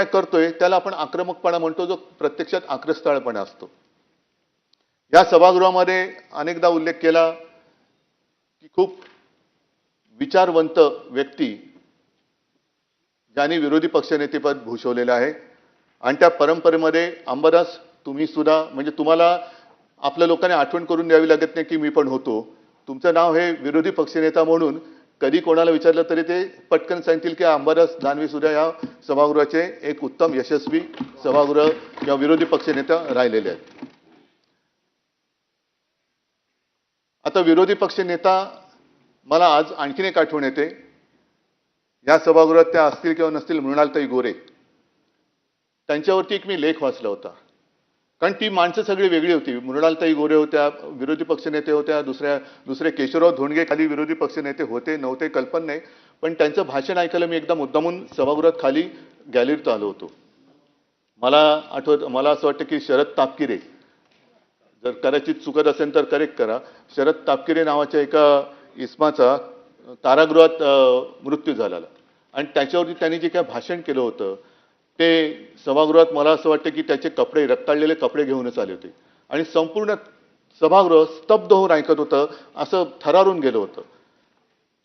काय करतोय त्याला आपण आक्रमकपणा म्हणतो, जो प्रत्यक्षात आक्रस्ताळपणा असतो. या सभागृहामध्ये अनेकदा उल्लेख केला की खूप विचारवंत व्यक्ती ज्यांनी विरोधी पक्षनेतेपद भूषवलेलं आहे आणि त्या परंपरेमध्ये अंबादास तुम्ही सुद्धा, म्हणजे तुम्हाला आपल्या लोकांनी आठवण करून द्यावी लागत नाही की मी पण होतो. तुमचं नाव हे विरोधी पक्षनेता म्हणून कधी कोणाला विचारलं तरी ते पटकन सांगतील की अंबादास दानवे सुद्धा या सभागृहाचे एक उत्तम यशस्वी सभागृह किंवा विरोधी पक्षनेता राहिलेले आहेत. आता विरोधी पक्षनेता मला आज आणखीन एक आठवण येते. या सभागृहात त्या असतील किंवा नसतील मृणालताई गोरे, त्यांच्यावरती एक मी लेख वाचला होता. कारण ती माणसं सगळी वेगळी होती. मृणालताई गोरे होत्या, विरोधी पक्षनेते होत्या, दुसरे केशवराव धोंडगे खाली विरोधी पक्षनेते होते नव्हते कल्पना नाही, पण त्यांचं भाषण ऐकायला मी एकदा मुद्दामून सभागृहात खाली गॅलरीत आलो होतो. मला असं वाटतं की शरद तापकिरे, जर कदाचित चुकत असेल तर करेक्ट करा, शरद तापकिरे नावाच्या एका इसमाचा कारागृहात मृत्यू झाला आणि त्याच्यावरती त्यांनी जे काय भाषण केलं होतं ते सभागृहात मला असं वाटतं की त्याचे कपडे, रक्ताळलेले कपडे घेऊनच आले होते आणि संपूर्ण सभागृह स्तब्ध होऊन ऐकत होतं, असं थरारून गेलं होतं.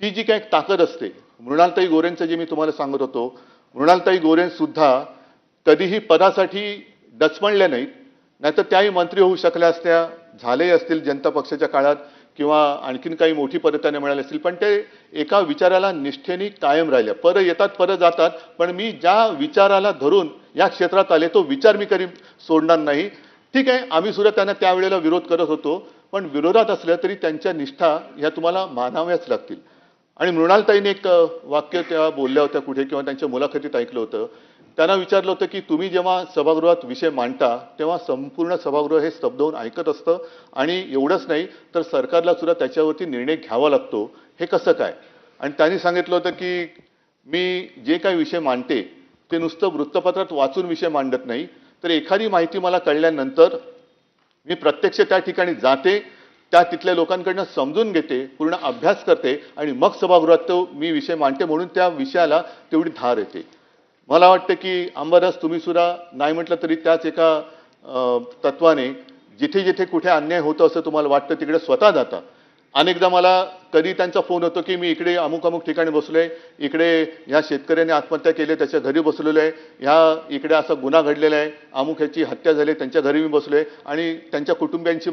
ती जी काही ताकद असते, मृणालताई गोरेंचं जे मी तुम्हाला सांगत होतो, मृणालताई गोरे सुद्धा कधीही पदासाठी डचमणल्या नाहीत. नाहीतर त्याही मंत्री होऊ शकल्या असत्या, झाले असतील जनता पक्षाच्या काळात किंवा आणखीन काही मोठी पदं त्यांना मिळाली असतील, पण ते एका विचाराला निष्ठेने कायम राहिल्या. परं येतात परं जातात, पण मी ज्या विचाराला धरून या क्षेत्रात आले तो विचार मी कधी सोडणार नाही. ठीक आहे, आम्ही सुद्धा त्यांना त्यावेळेला विरोध करत होतो, पण विरोधात असल्या तरी त्यांच्या निष्ठा ह्या तुम्हाला मानाव्याच लागतील. आणि मृणालताईने एक वाक्य त्या बोलल्या होत्या कुठे किंवा त्यांच्या मुलाखतीत ऐकलं होतं. त्यांना विचारलं होतं की तुम्ही जेव्हा सभागृहात विषय मांडता तेव्हा संपूर्ण सभागृह हे स्तब्ध होऊन ऐकत असतं आणि एवढंच नाही तर सरकारला सुद्धा त्याच्यावरती निर्णय घ्यावा लागतो, हे कसं काय? आणि त्यांनी सांगितलं होतं की मी जे काही विषय मांडते ते नुसतं वृत्तपत्रात वाचून विषय मांडत नाही, तर एखादी माहिती मला कळल्यानंतर मी प्रत्यक्ष त्या ठिकाणी जाते, त्या तिथल्या लोकांकडनं समजून घेते, पूर्ण अभ्यास करते आणि मग सभागृहात तो मी विषय मांडते, म्हणून त्या विषयाला तेवढी धार येते. मला वाटतं की अंबादास तुम्ही सुद्धा नाही म्हटलं तरी त्याच एका तत्वाने जिथे जिथे कुठे अन्याय होतो असं तुम्हाला वाटतं तिकडे स्वतः जाता. अनेकदा मला कधी त्यांचा फोन होतो की मी इकडे अमुक अमुक ठिकाणी बसलोय, इकडे ह्या शेतकऱ्याने आत्महत्या केली त्याच्या घरी बसलेलो आहे, ह्या इकडे असा गुन्हा घडलेला आहे, अमुक ह्याची हत्या झाली त्यांच्या घरी मी बसलोय आणि त्यांच्या कुटुंबियांची